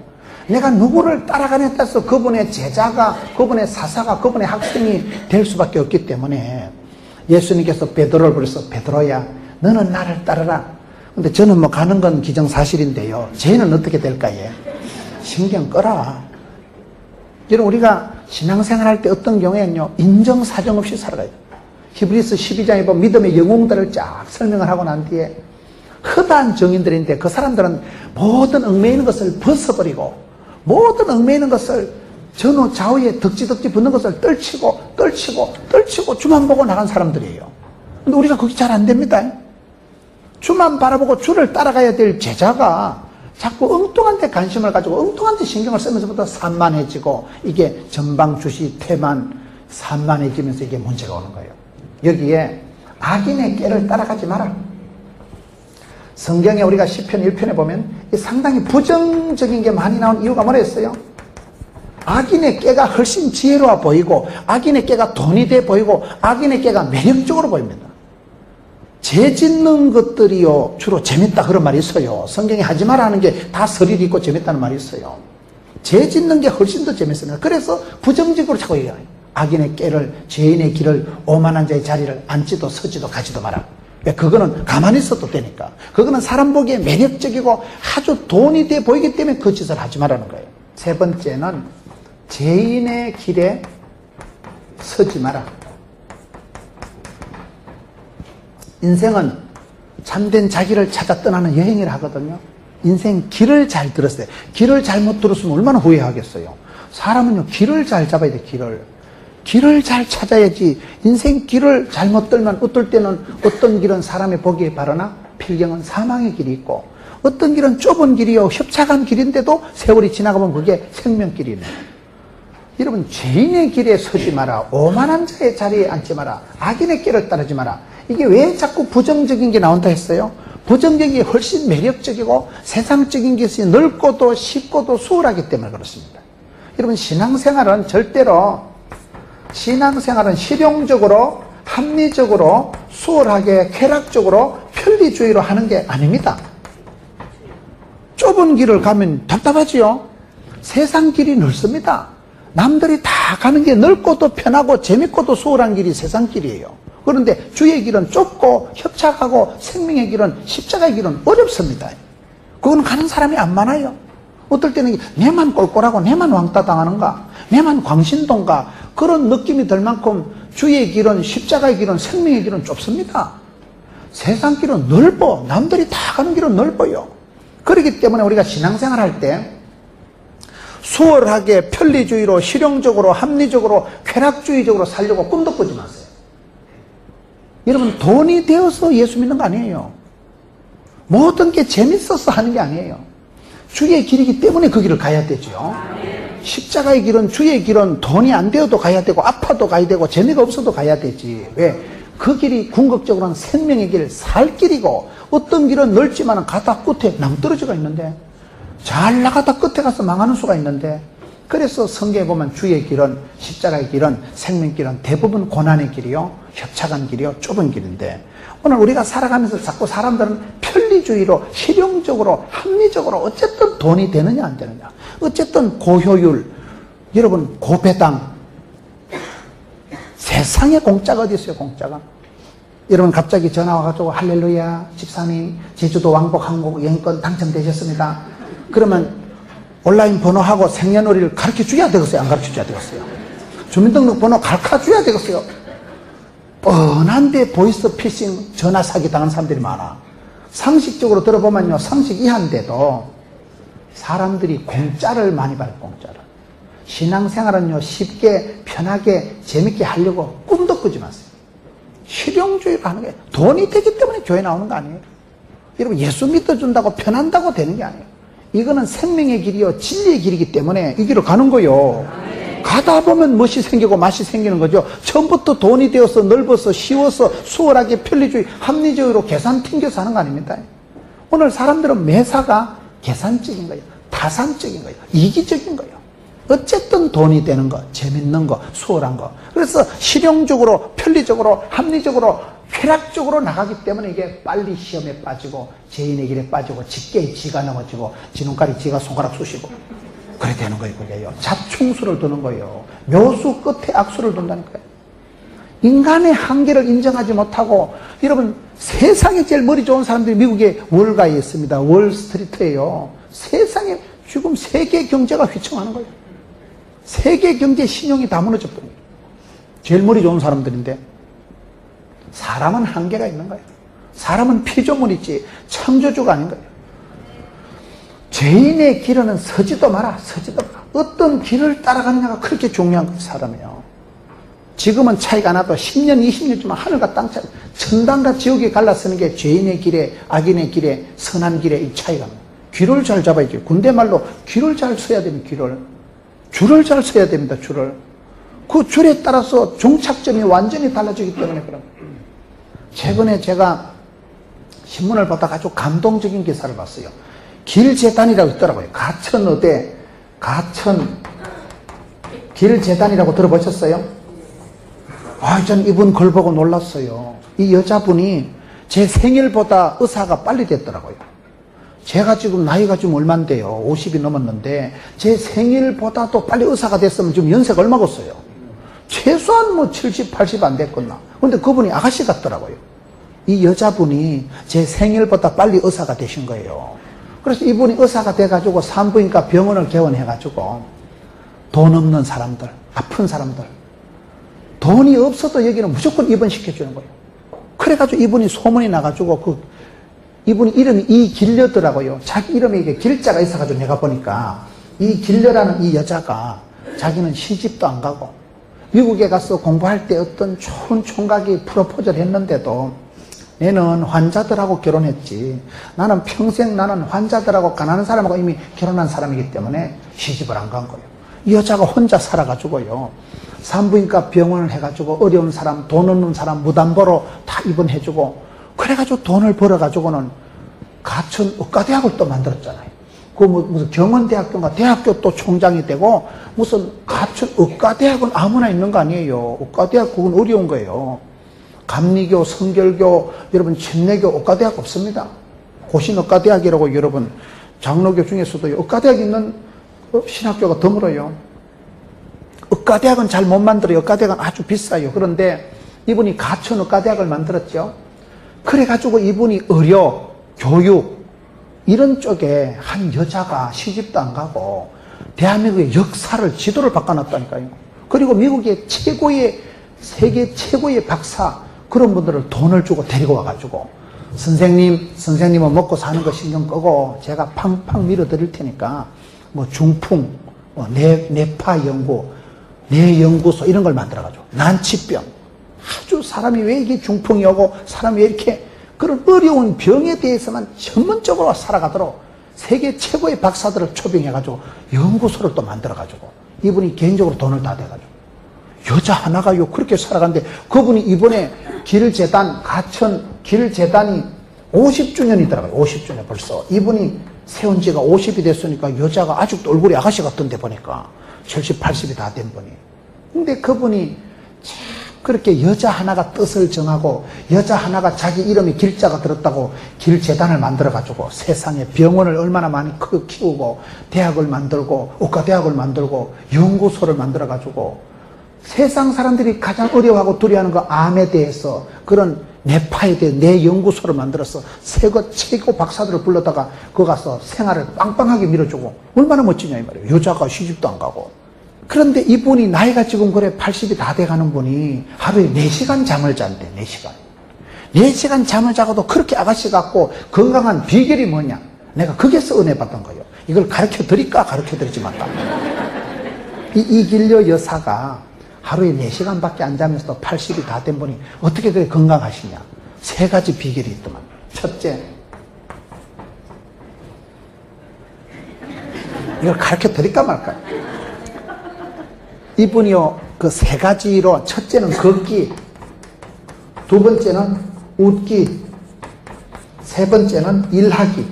내가 누구를 따라가느냐에 따라서 그분의 제자가, 그분의 사사가, 그분의 학생이 될 수밖에 없기 때문에 예수님께서 베드로를 불러서 베드로야 너는 나를 따르라. 근데 저는 뭐 가는 건 기정사실인데요. 쟤는 어떻게 될까? 예. 신경 꺼라. 여러분 우리가 신앙생활 할 때 어떤 경우에는요 인정사정 없이 살아가야 돼요. 히브리서 12장에 보면 믿음의 영웅들을 쫙 설명을 하고 난 뒤에 허다한 정인들인데 그 사람들은 모든 얽매이는 것을 벗어버리고 모든 얽매이는 것을 전후 좌우에 덕지덕지 붙는 것을 떨치고 주만 보고 나간 사람들이에요. 근데 우리가 그게 잘 안 됩니다. 주만 바라보고 주를 따라가야 될 제자가 자꾸 엉뚱한 데 관심을 가지고 엉뚱한 데 신경을 쓰면서부터 산만해지고 이게 전방주시 태만 산만해지면서 이게 문제가 오는 거예요. 여기에 악인의 꾀를 따라가지 마라. 성경에 우리가 시편 1편에 보면 상당히 부정적인 게 많이 나온 이유가 뭐랬어요? 악인의 꾀가 훨씬 지혜로워 보이고 악인의 꾀가 돈이 돼 보이고 악인의 꾀가 매력적으로 보입니다. 죄 짓는 것들이요 주로 재밌다 그런 말이 있어요. 성경에 하지 마라 하는 게 다 설이 있고 재밌다는 말이 있어요. 죄 짓는 게 훨씬 더 재밌습니다. 그래서 부정적으로 자꾸 얘기해요. 악인의 꾀를 죄인의 길을 오만한 자의 자리를 앉지도 서지도 가지도 마라. 그거는 가만히 있어도 되니까. 그거는 사람 보기에 매력적이고 아주 돈이 돼 보이기 때문에 그 짓을 하지 말라는 거예요. 세 번째는 죄인의 길에 서지 마라. 인생은 참된 자기를 찾아 떠나는 여행이라 하거든요. 인생 길을 잘 들었어요. 길을 잘못 들었으면 얼마나 후회하겠어요. 사람은요 길을 잘 잡아야 돼. 길을 잘 찾아야지. 인생 길을 잘못 들면 어떨 때는 어떤 길은 사람의 보기에 바르나 필경은 사망의 길이 있고 어떤 길은 좁은 길이요 협착한 길인데도 세월이 지나가면 그게 생명길이네. 여러분, 죄인의 길에 서지 마라. 오만한 자의 자리에 앉지 마라. 악인의 길을 따르지 마라. 이게 왜 자꾸 부정적인 게 나온다 했어요? 부정적인 게 훨씬 매력적이고 세상적인 것이 넓고도 쉽고도 수월하기 때문에 그렇습니다. 여러분, 신앙생활은 절대로 실용적으로 합리적으로 수월하게 쾌락적으로 편리주의로 하는 게 아닙니다. 좁은 길을 가면 답답하지요. 세상 길이 넓습니다. 남들이 다 가는 게 넓고도 편하고 재밌고도 수월한 길이 세상 길이에요. 그런데 주의 길은 좁고 협착하고 생명의 길은 십자가의 길은 어렵습니다. 그건 가는 사람이 안 많아요. 어떨 때는 내만 꼴꼴하고 내만 왕따 당하는가, 내만 광신도인가, 그런 느낌이 들 만큼 주의 길은, 십자가의 길은, 생명의 길은 좁습니다. 세상 길은 넓어. 남들이 다 가는 길은 넓어요. 그렇기 때문에 우리가 신앙생활 할 때 수월하게 편리주의로, 실용적으로, 합리적으로, 쾌락주의적으로 살려고 꿈도 꾸지 마세요. 여러분, 돈이 되어서 예수 믿는 거 아니에요. 모든 게 재밌어서 하는 게 아니에요. 주의 길이기 때문에 그 길을 가야 되죠. 십자가의 길은, 주의 길은 돈이 안 되어도 가야 되고 아파도 가야 되고 재미가 없어도 가야 되지. 왜? 그 길이 궁극적으로는 생명의 길, 살 길이고, 어떤 길은 넓지만 가다 끝에 낭떠러지가 있는데, 잘 나가다 끝에 가서 망하는 수가 있는데, 그래서 성경에 보면 주의 길은, 십자가의 길은, 생명 길은 대부분 고난의 길이요, 협착한 길이요, 좁은 길인데, 오늘 우리가 살아가면서 자꾸 사람들은 편리주의로, 실용적으로, 합리적으로 어쨌든 돈이 되느냐 안 되느냐, 어쨌든 고효율, 여러분 고배당, 세상에 공짜가 어디 있어요? 공짜가. 여러분 갑자기 전화 와가지고 할렐루야 집사님 제주도 왕복 항공 여행권 당첨되셨습니다. 그러면 온라인 번호하고 생년월일을 가르쳐 줘야 되겠어요? 안 가르쳐 줘야 되겠어요? 주민등록번호 가르쳐 줘야 되겠어요? 뻔한데 보이스피싱 전화 사기 당한 사람들이 많아. 상식적으로 들어보면요, 상식 이하인데도 사람들이 공짜를 많이 받아요. 공짜를. 신앙생활은요, 쉽게 편하게 재밌게 하려고 꿈도 꾸지 마세요. 실용주의로 하는 게, 돈이 되기 때문에 교회 나오는 거 아니에요. 여러분, 예수 믿어준다고 편한다고 되는 게 아니에요. 이거는 생명의 길이요, 진리의 길이기 때문에 이 길을 가는 거요. 가다 보면 멋이 생기고 맛이 생기는 거죠. 처음부터 돈이 되어서 넓어서 쉬워서 수월하게 편리주의, 합리적으로 계산 튕겨서 하는 거 아닙니다. 오늘 사람들은 매사가 계산적인 거예요. 타산적인 거예요. 이기적인 거예요. 어쨌든 돈이 되는 거, 재밌는 거, 수월한 거. 그래서 실용적으로, 편리적으로, 합리적으로, 쾌락적으로 나가기 때문에 이게 빨리 시험에 빠지고, 죄인의 길에 빠지고, 직계에 지가 넘어지고, 지눈깔이 지가 손가락 쑤시고. 그래 되는 거예요, 그게요. 잡충수를 두는 거예요. 묘수 끝에 악수를 둔다니까요. 인간의 한계를 인정하지 못하고, 여러분, 세상에 제일 머리 좋은 사람들이 미국의 월가에 있습니다. 월스트리트예요. 세상에 지금 세계 경제가 휘청하는 거예요. 세계 경제 신용이 다 무너졌거든요. 제일 머리 좋은 사람들인데, 사람은 한계가 있는 거예요. 사람은 피조물이지 창조주가 아닌 거예요. 죄인의 길은 서지도 마라, 서지도 마라. 어떤 길을 따라가느냐가 그렇게 중요한 거예요, 사람이요. 지금은 차이가 나도 10년, 20년쯤은 하늘과 땅 차이, 천당과 지옥이 갈라서는 게 죄인의 길에, 악인의 길에, 선한 길에 이 차이가 납니다. 귀를 잘 잡아야지. 군대 말로 귀를 잘 써야 됩니다, 귀를. 줄을 잘 써야 됩니다, 줄을. 그 줄에 따라서 종착점이 완전히 달라지기 때문에 그런 거예요. 최근에 제가 신문을 보다가 아주 감동적인 기사를 봤어요. 길재단이라고 있더라고요. 가천의대, 길재단이라고 들어보셨어요? 전 이분 글 보고 놀랐어요. 이 여자분이 제 생일보다 의사가 빨리 됐더라고요. 제가 지금 나이가 좀 얼만데요. 50이 넘었는데 제 생일보다도 빨리 의사가 됐으면 지금 연세가 얼마겠어요? 최소한 뭐 70, 80 안 됐겠나. 근데 그분이 아가씨 같더라고요. 이 여자분이 제 생일보다 빨리 의사가 되신 거예요. 그래서 이분이 의사가 돼가지고 산부인과 병원을 개원해가지고 돈 없는 사람들, 아픈 사람들, 돈이 없어도 여기는 무조건 입원시켜주는 거예요. 그래가지고 이분이 소문이 나가지고 이분 이름이 이길려더라고요. 자기 이름에 이게 길자가 있어가지고 내가 보니까 이길려라는 이 여자가 자기는 시집도 안 가고 미국에 가서 공부할 때 어떤 좋은 총각이 프로포즈를 했는데도 얘는 환자들하고 결혼했지. 나는 평생 나는 환자들하고 가난한 사람하고 이미 결혼한 사람이기 때문에 시집을 안 간 거예요. 이 여자가 혼자 살아가지고요. 산부인과 병원을 해가지고 어려운 사람, 돈 없는 사람 무담보로 다 입원해주고 그래가지고 돈을 벌어가지고는 가천 의과대학을 또 만들었잖아요. 그 무슨 경원대학교인가 대학교 또 총장이 되고 무슨 가천 의과대학은 아무나 있는 거 아니에요. 의과대학 그건 어려운 거예요. 감리교, 성결교, 여러분 침례교 의과대학 없습니다. 고신의과대학이라고 여러분 장로교 중에서도 의과대학 있는 신학교가 드물어요. 의과대학은 잘 못 만들어요. 의과대학은 아주 비싸요. 그런데 이분이 가천 의과대학을 만들었죠. 그래가지고 이분이 의료, 교육 이런 쪽에 한 여자가 시집도 안 가고 대한민국의 역사를 지도를 바꿔놨다니까요. 그리고 미국의 최고의 세계 최고의 박사 그런 분들을 돈을 주고 데리고 와가지고 선생님은 먹고 사는 거 신경 끄고 제가 팡팡 밀어드릴 테니까 뭐 중풍, 뇌파 연구, 뇌연구소 이런 걸 만들어가지고 난치병 아주 사람이 왜 이게 중풍이 오고 사람이 왜 이렇게 그런 어려운 병에 대해서만 전문적으로 살아가도록 세계 최고의 박사들을 초빙해가지고 연구소를 또 만들어가지고 이분이 개인적으로 돈을 다 대가지고 여자 하나가요 그렇게 살아갔는데 그분이 이번에 길재단 가천 길재단이 50주년이더라고요. 50주년 벌써 이분이 세운 지가 50이 됐으니까 여자가 아직도 얼굴이 아가씨 같던데 보니까 70, 80이 다 된 분이. 근데 그분이 참 그렇게 여자 하나가 뜻을 정하고 여자 하나가 자기 이름이 길자가 들었다고 길재단을 만들어가지고 세상에 병원을 얼마나 많이 크게 키우고 대학을 만들고 의과대학을 만들고 연구소를 만들어가지고 세상 사람들이 가장 어려워하고 두려워하는 그 암에 대해서 그런 뇌파에 대해 뇌 연구소를 만들어서 세계 최고 박사들을 불러다가 거기 가서 생활을 빵빵하게 밀어주고 얼마나 멋지냐 이 말이에요. 여자가 시집도 안 가고. 그런데 이분이 나이가 지금 그래 80이 다 돼가는 분이 하루에 4시간 잠을 잔대. 4시간. 4시간 잠을 자고도 그렇게 아가씨 같고 건강한 비결이 뭐냐. 내가 거기서 은혜 받던 거예요. 이걸 가르쳐 드릴까 가르쳐 드리지 말까. 이길려 여사가 하루에 4시간밖에 안 자면서도 80이 다 된 분이 어떻게 그렇게 건강하시냐. 3가지 비결이 있더만. 첫째, 이걸 가르쳐 드릴까 말까. 이분이요, 그 3가지로 첫째는 걷기, 2번째는 웃기, 3번째는 일하기.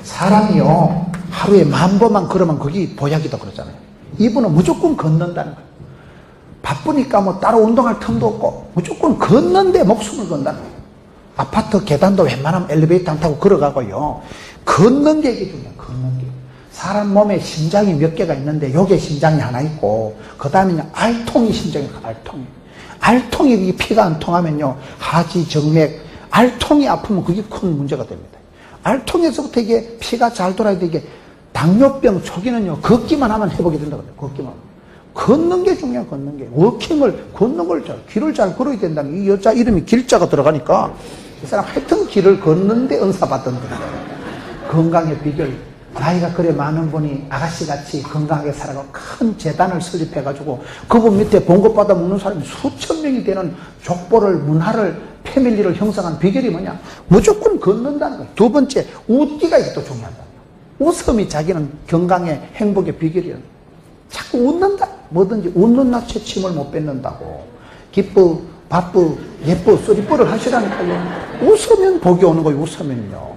사람이요, 하루에 10,000보만 걸으면 거기 보약이다 그러잖아요. 이분은 무조건 걷는다는 거예요. 바쁘니까 뭐 따로 운동할 틈도 없고 무조건 걷는데 목숨을 건다는 거예요. 아파트 계단도 웬만하면 엘리베이터 안 타고 걸어가고요. 걷는 게 이게 중요해요. 걷는 게. 사람 몸에 심장이 몇 개가 있는데 요게 심장이 하나 있고 그 다음에 알통이 심장이 알통이 피가 안 통하면요. 하지, 정맥, 알통이 아프면 그게 큰 문제가 됩니다. 알통에서부터 이게 피가 잘 돌아야 돼. 이게 당뇨병 초기는요, 걷기만 하면 회복이 된다고 그래요. 걷기만. 걷는 게 중요해요, 걷는 게. 걷는 걸 길을 잘 걸어야 된다는 이 여자 이름이 길자가 들어가니까 이 사람 하여튼 길을 걷는데 은사 받던 분이에요. 건강의 비결. 나이가 그래 많은 분이 아가씨같이 건강하게 살아가고 큰 재단을 설립해가지고 그분 밑에 봉급받아 먹는 사람이 수천 명이 되는 족보를, 문화를, 패밀리를 형성한 비결이 뭐냐? 무조건 걷는다는 거예요. 2번째, 웃기가 이게 또 중요하다. 웃음이 자기는 건강의 행복의 비결이야. 자꾸 웃는다. 뭐든지 웃는 낯에 침을 못 뱉는다고. 기쁘, 바쁘, 예쁘, 쓰리뿌를 하시라니까요. 웃으면 복이 오는 거예요. 웃으면요.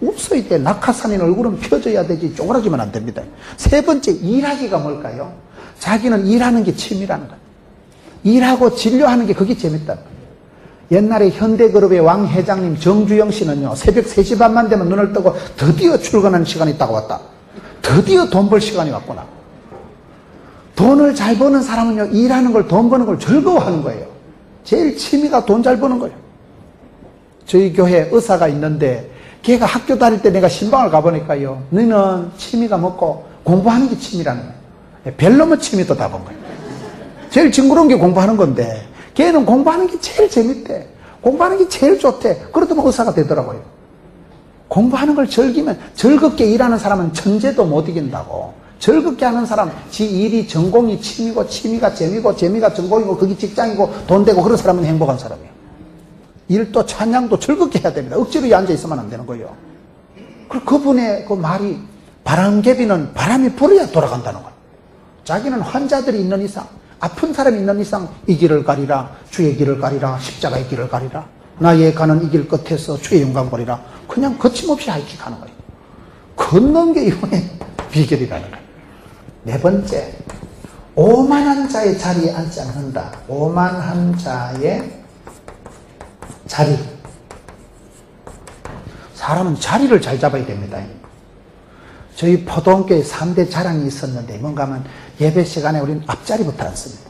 웃어야 돼. 낙하산인 얼굴은 펴져야 되지 쪼그라지면 안 됩니다. 3번째, 일하기가 뭘까요? 자기는 일하는 게 취미라는 거예요. 일하고 진료하는 게 그게 재밌다는 거예요. 옛날에 현대그룹의 왕 회장님 정주영 씨는요, 새벽 3시 반만 되면 눈을 뜨고 드디어 출근하는 시간이 딱 왔다. 드디어 돈 벌 시간이 왔구나. 돈을 잘 버는 사람은요, 일하는 걸, 돈 버는 걸 즐거워하는 거예요. 제일 취미가 돈 잘 버는 거예요. 저희 교회에 의사가 있는데 걔가 학교 다닐 때 내가 신방을 가보니까요, 너는 취미가 뭐고 공부하는 게 취미라는 거예요. 별로면 취미도 다 본 거예요. 제일 징그러운 게 공부하는 건데 걔는 공부하는 게 제일 재밌대. 공부하는 게 제일 좋대. 그러더만 의사가 되더라고요. 공부하는 걸 즐기면, 즐겁게 일하는 사람은 천재도 못 이긴다고. 즐겁게 하는 사람, 지 일이 전공이 취미고, 취미가 재미고, 재미가 전공이고, 그게 직장이고, 돈 되고, 그런 사람은 행복한 사람이에요. 일도 찬양도 즐겁게 해야 됩니다. 억지로 앉아 있으면 안 되는 거예요. 그분의 그 말이 바람개비는 바람이 불어야 돌아간다는 거예요. 자기는 환자들이 있는 이상, 아픈 사람이 있는 이상 이 길을 가리라, 주의 길을 가리라, 십자가의 길을 가리라, 나의 가는 이 길 끝에서 주의 영광 보리라. 그냥 거침없이 하이킥하는 거예요. 걷는 게 이번에 비결이라는 거예요. 네 번째, 오만한 자의 자리에 앉지 않는다. 오만한 자의 자리. 사람은 자리를 잘 잡아야 됩니다. 저희 포도원교회 3대 자랑이 있었는데 뭔가 하면 예배 시간에 우리는 앞자리부터 앉습니다.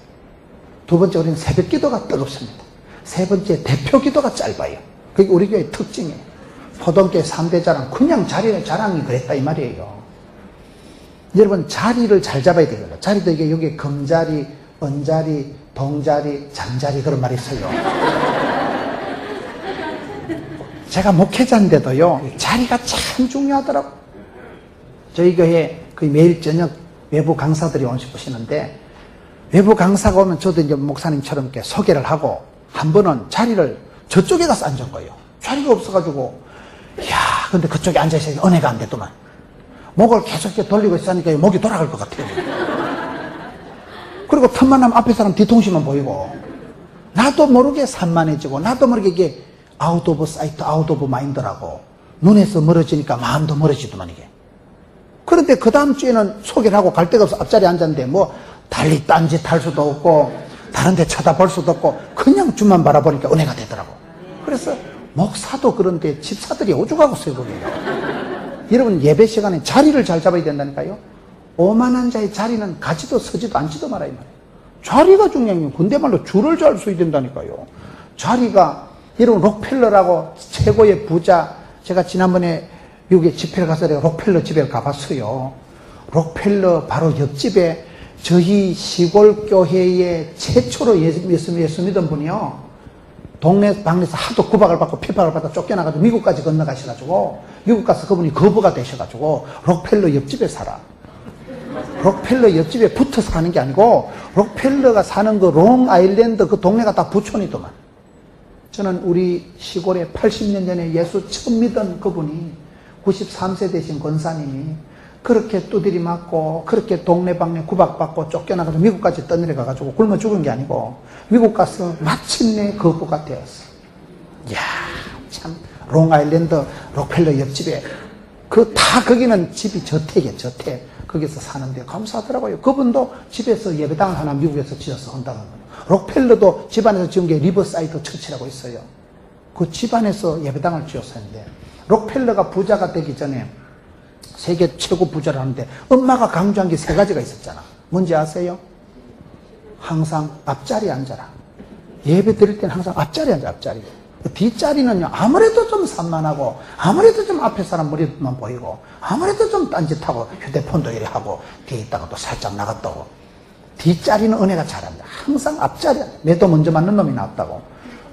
두 번째, 우리는 새벽 기도가 뜨겁습니다. 세 번째, 대표 기도가 짧아요. 그게 우리 교회의 특징이에요. 포도원교회 3대 자랑, 그냥 자랑이 그랬다 이 말이에요. 여러분, 자리를 잘 잡아야 되거든요. 자리도 이게 여기 금자리, 은자리, 동자리, 잠자리 그런 말이 있어요. 제가 목회자인데도요, 자리가 참 중요하더라고요. 저희 교회에 거의 매일 저녁 외부 강사들이 오시는데, 외부 강사가 오면 저도 이제 목사님처럼 이렇게 소개를 하고, 한 번은 자리를 저쪽에 가서 앉은 거예요. 자리가 없어가지고, 이야, 근데 그쪽에 앉아있으니까 은혜가 안 되더만. 목을 계속 이렇게 돌리고 있으니까 목이 돌아갈 것 같아요. 그리고 틈만 나면 앞에 사람 뒤통수만 보이고, 나도 모르게 산만해지고, 나도 모르게 이게 아웃 오브 사이트, 아웃 오브 마인드라고, 눈에서 멀어지니까 마음도 멀어지더만 이게. 그런데 그 다음 주에는 소개를 하고 갈 데가 없어 앞자리에 앉았는데 뭐 달리 딴짓 할 수도 없고 다른 데 쳐다볼 수도 없고 그냥 주만 바라보니까 은혜가 되더라고. 그래서 목사도 그런데 집사들이 오죽하고 써요 거기에요. 여러분, 예배 시간에 자리를 잘 잡아야 된다니까요. 오만한 자의 자리는 가지도 서지도 앉지도 말아야 말이에요. 자리가 중요한 게 군대 말로 줄을 잘 서야 된다니까요. 자리가, 여러분, 록펠러라고 최고의 부자, 제가 지난번에 미국에 집회를 가서 내가 록펠러 집에 가봤어요. 록펠러 바로 옆집에 저희 시골 교회에 최초로 예수 믿은 분이요. 동네 방에서 하도 구박을 받고 핍박을 받아 쫓겨나가지고 미국까지 건너가셔가지고 미국 가서 그분이 거부가 되셔가지고 록펠러 옆집에 살아. 록펠러 옆집에 붙어서 가는 게 아니고 록펠러가 사는 그 롱아일랜드 그 동네가 다 부촌이더만. 저는 우리 시골에 80년 전에 예수 처음 믿은 그분이 93세 되신 권사님이 그렇게 두드리 맞고 그렇게 동네방네 구박받고 쫓겨나가서 미국까지 떠내려가가지고 굶어 죽은 게 아니고 미국 가서 마침내 거부가 되었어. 이야, 참 롱아일랜드 록펠러 옆집에 거기는 집이 저택이에요. 저택. 거기서 사는데 감사하더라고요. 그분도 집에서 예배당을 하나 미국에서 지어서 한다는 거예요. 록펠러도 집안에서 지은 게 리버사이드 처치라고 있어요. 그 집안에서 예배당을 지었었는데 록펠러가 부자가 되기 전에 세계 최고 부자를 하는데 엄마가 강조한 게 3가지가 있었잖아. 뭔지 아세요? 항상 앞자리에 앉아라. 예배 드릴 때는 항상 앞자리에 앉아. 앞자리. 뒷자리는요, 아무래도 좀 산만하고 아무래도 좀 앞에 사람 머리만 보이고 아무래도 좀 딴짓하고 휴대폰도 이래 하고 뒤에 있다가 또 살짝 나갔다고. 뒷자리는 은혜가 잘한다. 항상 앞자리에 앉아. 매도 먼저 맞는 놈이 나왔다고.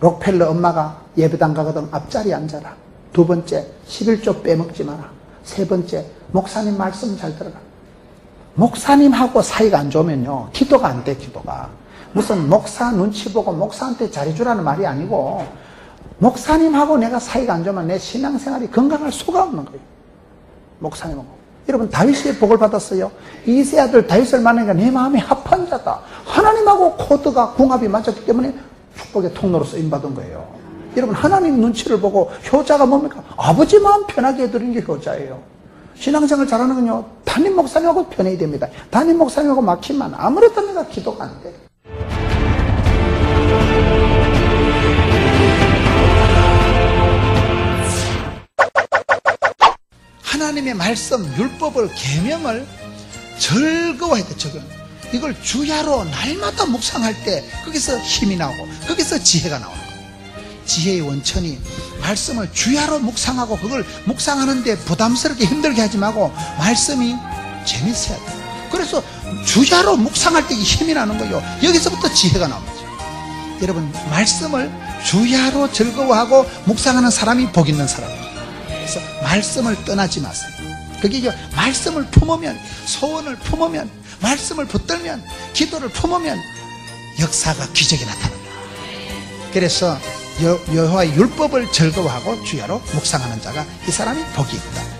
록펠러 엄마가 예배당 가거든 앞자리에 앉아라. 두 번째, 11조 빼먹지 마라. 세 번째, 목사님 말씀 잘 들어라. 목사님하고 사이가 안 좋으면요, 기도가 안 돼. 기도가 무슨 목사 눈치 보고 목사한테 잘해주라는 말이 아니고 목사님하고 내가 사이가 안 좋으면 내 신앙생활이 건강할 수가 없는 거예요. 목사님하고. 여러분, 다윗의 복을 받았어요. 이세 아들 다윗을 만나니까 내 마음이 합한 자다. 하나님하고 코드가 궁합이 맞았기 때문에 축복의 통로로 쓰임받은 거예요. 여러분, 하나님 눈치를 보고 효자가 뭡니까? 아버지 마음 편하게 해드리는 게 효자예요. 신앙생활 잘하는 건요, 담임 목사님하고 편해야 됩니다. 담임 목사님하고 막히면 아무래도 내가 기도가 안 돼. 하나님의 말씀, 율법을, 계명을 즐거워해야 돼. 이걸 주야로 날마다 묵상할 때 거기서 힘이 나오고 거기서 지혜가 나오는 거예요. 지혜의 원천이 말씀을 주야로 묵상하고 그걸 묵상하는데 부담스럽게 힘들게 하지 말고 말씀이 재밌어야 돼. 그래서 주야로 묵상할 때 힘이 나는 거예요. 여기서부터 지혜가 나오는 거죠. 여러분, 말씀을 주야로 즐거워하고 묵상하는 사람이 복 있는 사람이에요. 그래서 말씀을 떠나지 마세요. 그게 말씀을 품으면, 소원을 품으면, 말씀을 붙들면, 기도를 품으면 역사가, 기적이 나타납니다. 그래서 여호와의 율법을 즐거워하고 주야로 묵상하는 자가 이 사람이 복이 있다.